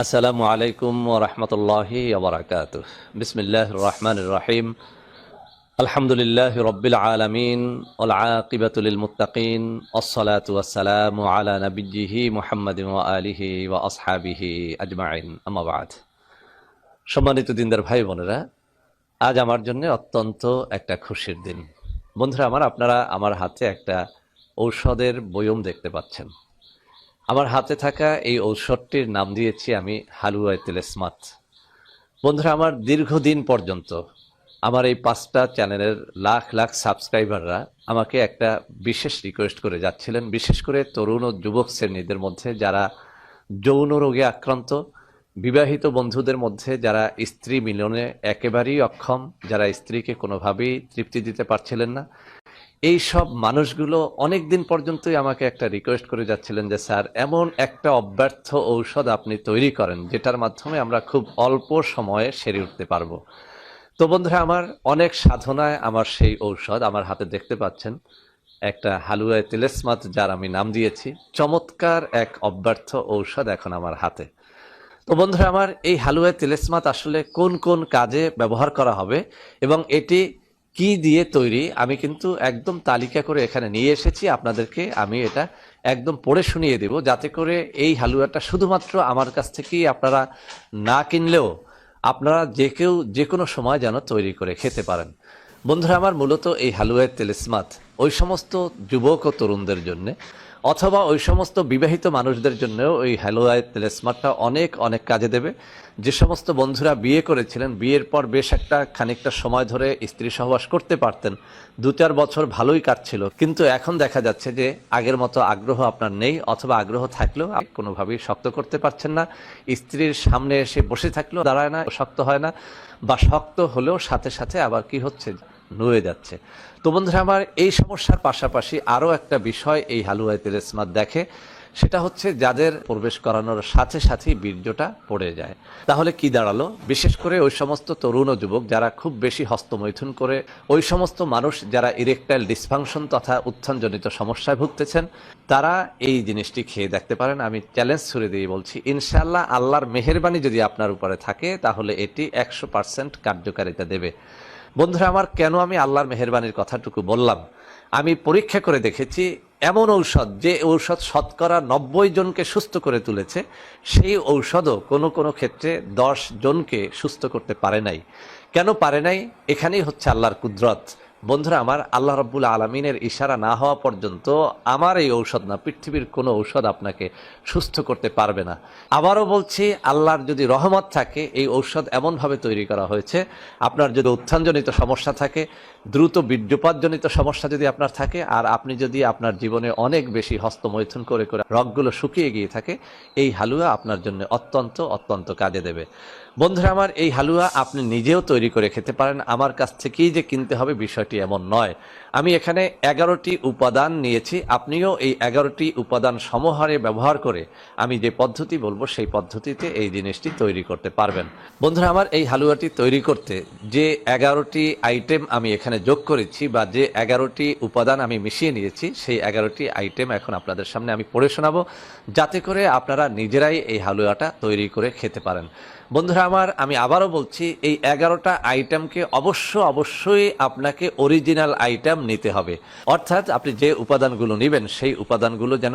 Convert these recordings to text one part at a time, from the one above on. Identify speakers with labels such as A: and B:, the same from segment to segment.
A: আসসালামু আলাইকুম ওয়া রাহমাতুল্লাহি ওয়া বারাকাতুহু। বিসমিল্লাহির রহমানির রহিম। আলহামদুলিল্লাহি রাব্বিল আলামিন ওয়াল আকিবাতু লিল মুত্তাকিন ওয়াসসালাতু ওয়াসসালামু আলা নাবিয়্যিহি মুহাম্মাদিন ওয়া আলিহি ওয়া আসহাবিহি আজমাইন। আম্মা বা'দ। সম্মানিত দিনদার ভাই বোনেরা, আজ আমার জন্য অত্যন্ত একটা খুশির দিন। বন্ধুরা আমার, আপনারা আমার হাতে একটা ঔষধের বয়ম দেখতে পাচ্ছেন। আমার হাতে থাকা এই ঔষধটির নাম দিয়েছি আমি হালুয়ায়ে তিলেস্মাত। বন্ধুরা আমার, দীর্ঘদিন পর্যন্ত আমার এই 5টা চ্যানেলের লাখ লাখ সাবস্ক্রাইবাররা আমাকে একটা বিশেষ রিকোয়েস্ট করে যাচ্ছিলেন, বিশেষ করে তরুণ ও যুবক শ্রেণীদের মধ্যে যারা যৌন রোগে আক্রান্ত, বিবাহিত বন্ধুদের মধ্যে যারা স্ত্রী মিলনে একেবারেই অক্ষম, যারা স্ত্রীকে কোনোভাবেই তৃপ্তি দিতে পারছিলেন না, এই সব মানুষগুলো অনেক দিন পর্যন্তই আমাকে একটা রিকোয়েস্ট করে যাচ্ছিলেন যে স্যার, এমন একটা অব্যর্থ ঔষধ আপনি তৈরি করেন যেটার মাধ্যমে আমরা খুব অল্প সময়ে সেরে উঠতে পারবো। তো বন্ধুরা আমার, অনেক সাধনায় আমার সেই ঔষধ আমার হাতে দেখতে পাচ্ছেন, একটা হালুয়ায়ে তিলেস্মাত, যার আমি নাম দিয়েছি। চমৎকার এক অব্যর্থ ঔষধ এখন আমার হাতে। তো বন্ধুরা আমার, এই হালুয়ায়ে তিলেস্মাত আসলে কোন কোন কাজে ব্যবহার করা হবে এবং এটি কি দিয়ে তৈরি, আমি কিন্তু একদম তালিকা করে এখানে নিয়ে এসেছি। আপনাদেরকে আমি এটা একদম পড়ে শুনিয়ে দেব, যাতে করে এই হালুয়াটা শুধুমাত্র আমার কাছ থেকেই আপনারা না কিনলেও আপনারা যে কেউ যে কোনো সময় যেন তৈরি করে খেতে পারেন। বন্ধুরা আমার, মূলত এই হালুয়ায়ে তিলেস্মাত ওই সমস্ত যুবক ও তরুণদের জন্য, অথবা ওই সমস্ত বিবাহিত মানুষদের জন্যও ওই হালুয়ায়ে তিলেস্মাতটা অনেক অনেক কাজে দেবে। যে সমস্ত বন্ধুরা বিয়ে করেছিলেন, বিয়ের পর বেশ একটা খানিকটা সময় ধরে স্ত্রী সহবাস করতে পারতেন, 2-4 বছর ভালোই কাটছিল, কিন্তু এখন দেখা যাচ্ছে যে আগের মতো আগ্রহ আপনার নেই, অথবা আগ্রহ থাকলেও আপনি কোনোভাবেই শক্ত করতে পারছেন না। স্ত্রীর সামনে এসে বসে থাকলেও দাঁড়ায় না, শক্ত হয় না, বা শক্ত হলেও সাথে সাথে আবার কি হচ্ছে, নুয়ে যাচ্ছে। তো বন্ধুরা আমার, এই সমস্যার পাশাপাশি আরও একটা বিষয় এই হালুয়ায়ে তিলেস্মাত দেখে, সেটা হচ্ছে যাদের প্রবেশ করানোর সাথে সাথেই বীর্যটা পড়ে যায়। তাহলে কি দাঁড়ালো? বিশেষ করে ওই সমস্ত তরুণ ও যুবক যারা খুব বেশি হস্তমৈথুন করে, ওই সমস্ত মানুষ যারা ইরেকটাইল ডিসফাংশন তথা উত্থানজনিত সমস্যায় ভুগতেছেন, তারা এই জিনিসটি খেয়ে দেখতে পারেন। আমি চ্যালেঞ্জ ছুড়ে দিয়ে বলছি, ইনশাআল্লাহ আল্লাহর মেহেরবানি যদি আপনার উপরে থাকে, তাহলে এটি 100% কার্যকারিতা দেবে। বন্ধুরা আমার, কেন আমি আল্লাহর মেহেরবানির কথাটুকু বললাম? আমি পরীক্ষা করে দেখেছি, এমন ঔষধ, যে ঔষধ শতকরা 90 জনকে সুস্থ করে তুলেছে, সেই ঔষধও কোনো কোনো ক্ষেত্রে 10 জনকে সুস্থ করতে পারে নাই। কেন পারে নাই? এখানেই হচ্ছে আল্লাহর কুদরত। বন্ধুরা আমার, আল্লাহ রাব্বুল আলামিনের ইশারা না হওয়া পর্যন্ত আমার এই ঔষধ না, পৃথিবীর কোনো ঔষধ আপনাকে সুস্থ করতে পারবে না। আবারও বলছি, আল্লাহর যদি রহমত থাকে, এই ঔষধ এমনভাবে তৈরি করা হয়েছে, আপনার যদি উত্থানজনিত সমস্যা থাকে, দ্রুত বীর্যপাতজনিত সমস্যা যদি আপনার থাকে, আর আপনি যদি আপনার জীবনে অনেক বেশি হস্তমৈথুন করে করে রগগুলো শুকিয়ে গিয়ে থাকে, এই হালুয়া আপনার জন্য অত্যন্ত অত্যন্ত কাজে দেবে। বন্ধুরা আমার, এই হালুয়া আপনি নিজেও তৈরি করে খেতে পারেন, আমার কাছ থেকেই যে কিনতে হবে বিষয়টি এমন নয়। আমি এখানে 11টি উপাদান নিয়েছি, আপনিও এই 11টি উপাদান সমহারে ব্যবহার করে আমি যে পদ্ধতি বলবো সেই পদ্ধতিতে এই জিনিসটি তৈরি করতে পারবেন। বন্ধুরা আমার, এই হালুয়াটি তৈরি করতে যে 11টি আইটেম আমি এখানে যোগ করেছি, বা যে 11টি উপাদান আমি মিশিয়ে নিয়েছি, সেই 11টি আইটেম এখন আপনাদের সামনে আমি পড়ে শোনাবো, যাতে করে আপনারা নিজেরাই এই হালুয়াটা তৈরি করে খেতে পারেন। বন্ধুরা আমার, আমি আবারও বলছি, এই 11টা আইটেমকে অবশ্যই আপনাকে অরিজিনাল আইটেম নিতে হবে। অর্থাৎ আপনি যে উপাদানগুলো নেবেন, সেই উপাদানগুলো যেন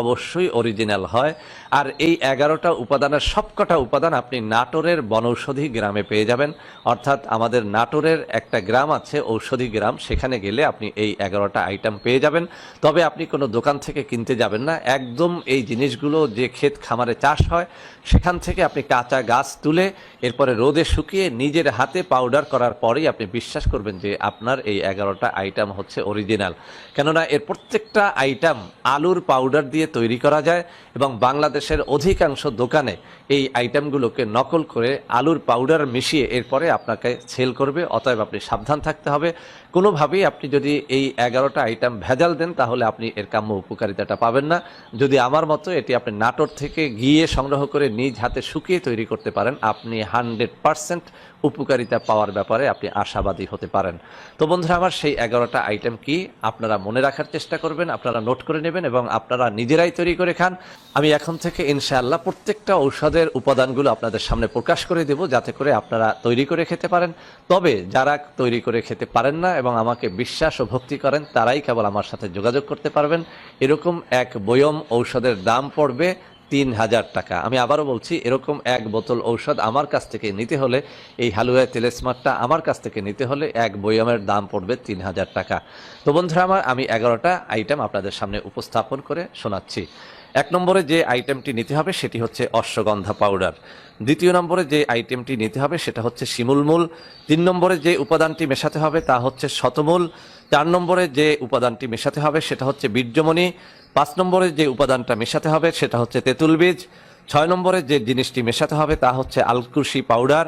A: অবশ্যই অরিজিনাল হয়। আর এই 11টা উপাদানের সবকটা উপাদান আপনি নাটোরের বনৌষধি গ্রামে পেয়ে যাবেন। অর্থাৎ আমাদের নাটোরের একটা গ্রাম আছে, ঔষধি গ্রাম, সেখানে গেলে আপনি এই 11টা আইটেম পেয়ে যাবেন। তবে আপনি কোনো দোকান থেকে কিনতে যাবেন না, একদম এই জিনিসগুলো যে ক্ষেত খামারে চাষ হয়, সেখান থেকে আপনি কাঁচা গাছ তুলে এরপরে রোদে শুকিয়ে নিজের হাতে পাউডার করার পরেই আপনি বিশ্বাস করবেন যে আপনার এই 11টা আইটেম হচ্ছে অরিজিনাল। কেননা এর প্রত্যেকটা আইটেম আলুর পাউডার দিয়ে তৈরি করা যায়, এবং বাংলাদেশের অধিকাংশ দোকানে এই আইটেমগুলোকে নকল করে আলুর পাউডার মিশিয়ে এরপরে আপনাকে সেল করবে। অতএব আপনি সাবধান থাকতে হবে। কোনোভাবেই আপনি যদি এই 11টা আইটেম ভেজাল দেন, তাহলে আপনি এর কাম্য উপকারিতাটা পাবেন না। যদি আমার মতো এটি আপনি নাটোর থেকে গিয়ে সংগ্রহ করে নিজ হাতে শুকিয়ে তৈরি করতে পারেন, আপনি 100% উপকারিতা পাওয়ার ব্যাপারে আপনি আশাবাদী হতে পারেন। তো বন্ধুরা আমার, সেই 11টা আইটেম কি আপনারা মনে রাখার চেষ্টা করবেন, আপনারা নোট করে নেবেন এবং আপনারা নিজেরাই তৈরি করে খান। আমি এখন থেকে ইনশাআল্লাহ প্রত্যেকটা ঔষধের উপাদানগুলো আপনাদের সামনে প্রকাশ করে দেব, যাতে করে আপনারা তৈরি করে খেতে পারেন। তবে যারা তৈরি করে খেতে পারেন না এবং আমাকে বিশ্বাস ও ভক্তি করেন, তারাই কেবল আমার সাথে যোগাযোগ করতে পারবেন। এরকম এক বয়ম ঔষধের দাম পড়বে 3000 টাকা। আমি আবারও বলছি, এরকম এক বোতল ঔষধ আমার কাছ থেকে নিতে হলে, এই হালুয়া তেলেসমারটা আমার কাছ থেকে নিতে হলে এক বয়মের দাম পড়বে 3000 টাকা। তো বন্ধুরা আমার, আমি 11টা আইটেম আপনাদের সামনে উপস্থাপন করে শোনাচ্ছি। 1 নম্বরে যে আইটেমটি নিতে হবে সেটি হচ্ছে অশ্বগন্ধা পাউডার। 2 নম্বরে যে আইটেমটি নিতে হবে সেটা হচ্ছে শিমুলমূল। 3 নম্বরে যে উপাদানটি মেশাতে হবে তা হচ্ছে শতমূল। 4 নম্বরে যে উপাদানটি মেশাতে হবে সেটা হচ্ছে বীর্যমণি। 5 নম্বরে যে উপাদানটা মেশাতে হবে সেটা হচ্ছে তেঁতুল বীজ। 6 নম্বরে যে জিনিসটি মেশাতে হবে তা হচ্ছে আলকুশি পাউডার।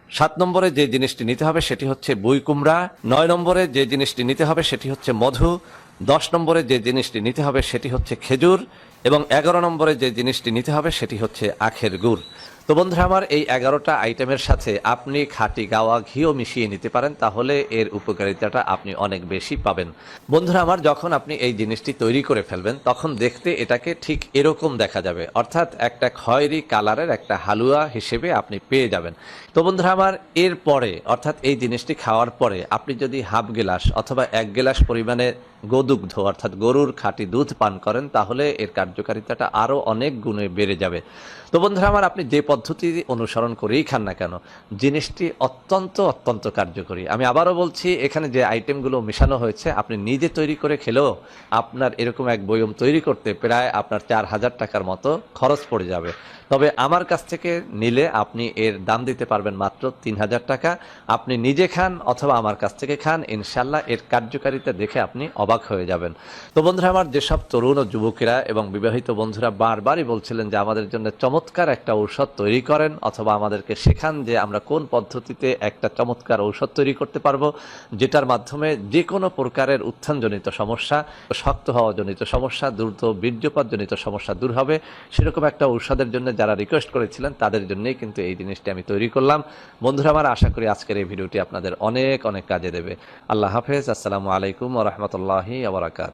A: 7 নম্বরে যে জিনিসটি নিতে হবে সেটি হচ্ছে বুই কুমড়া। 9 নম্বরে যে জিনিসটি নিতে হবে সেটি হচ্ছে মধু। 10 নম্বরে যে জিনিসটি নিতে হবে সেটি হচ্ছে খেজুর এবং 11 নম্বরে যে জিনিসটি নিতে হবে সেটি হচ্ছে আখের গুড়। তো বন্ধুরা আমার, এই 11টা আইটেমের সাথে আপনি খাঁটি গাওয়া ঘিও মিশিয়ে নিতে পারেন, তাহলে এর উপকারিতাটা আপনি অনেক বেশি পাবেন। বন্ধুরা আমার, যখন আপনি এই জিনিসটি তৈরি করে ফেলবেন তখন দেখতে এটাকে ঠিক এরকম দেখা যাবে, অর্থাৎ একটা খয়েরি কালারের একটা হালুয়া হিসেবে আপনি পেয়ে যাবেন। তো বন্ধুরা আমার, এর পরে অর্থাৎ এই জিনিসটি খাওয়ার পরে আপনি যদি হাফ গ্লাস অথবা 1 গ্লাস পরিমাণে গোদুগ্ধ অর্থাৎ গরুর খাঁটি দুধ পান করেন, তাহলে এর কার্যকারিতাটা আরও অনেক গুণে বেড়ে যাবে। তো বন্ধুরা আমার, আপনি যে পদ্ধতি অনুসরণ করেই খান না কেন, জিনিসটি অত্যন্ত কার্যকরী। আমি আবারও বলছি, এখানে যে আইটেমগুলো মেশানো হয়েছে আপনি নিজে তৈরি করে খেলেও আপনার এরকম এক বয়ম তৈরি করতে প্রায় আপনার 4000 টাকার মতো খরচ পড়ে যাবে। তবে আমার কাছ থেকে নিলে আপনি এর দাম দিতে পারবেন মাত্র 3000 টাকা। আপনি নিজে খান অথবা আমার কাছ থেকে খান, ইনশাল্লাহ এর কার্যকারিতা দেখে আপনি অবাক হয়ে যাবেন। তো বন্ধুরা আমার, যেসব তরুণ ও যুবকেরা এবং বিবাহিত বন্ধুরা বারবারই বলছিলেন যে আমাদের জন্য চমৎকার একটা ঔষধ তৈরি করেন অথবা আমাদেরকে শেখান যে আমরা কোন পদ্ধতিতে একটা চমৎকার ঔষধ তৈরি করতে পারবো, যেটার মাধ্যমে যে কোনো প্রকারের উত্থানজনিত সমস্যা, শক্ত হওয়াজনিত সমস্যা, দ্রুত বীর্যপাতজনিত সমস্যা দূর হবে, সেরকম একটা ঔষধের জন্য যারা রিকোয়েস্ট করেছিলেন তাদের জন্যই কিন্তু এই জিনিসটি আমি তৈরি করলাম। বন্ধুরা আমার, আশা করি আজকের এই ভিডিওটি আপনাদের অনেক কাজে দেবে। আল্লাহ হাফেজ। আসসালামু আলাইকুম ওয়া রাহমাতুল্লাহি ওয়া বারাকাতুহু।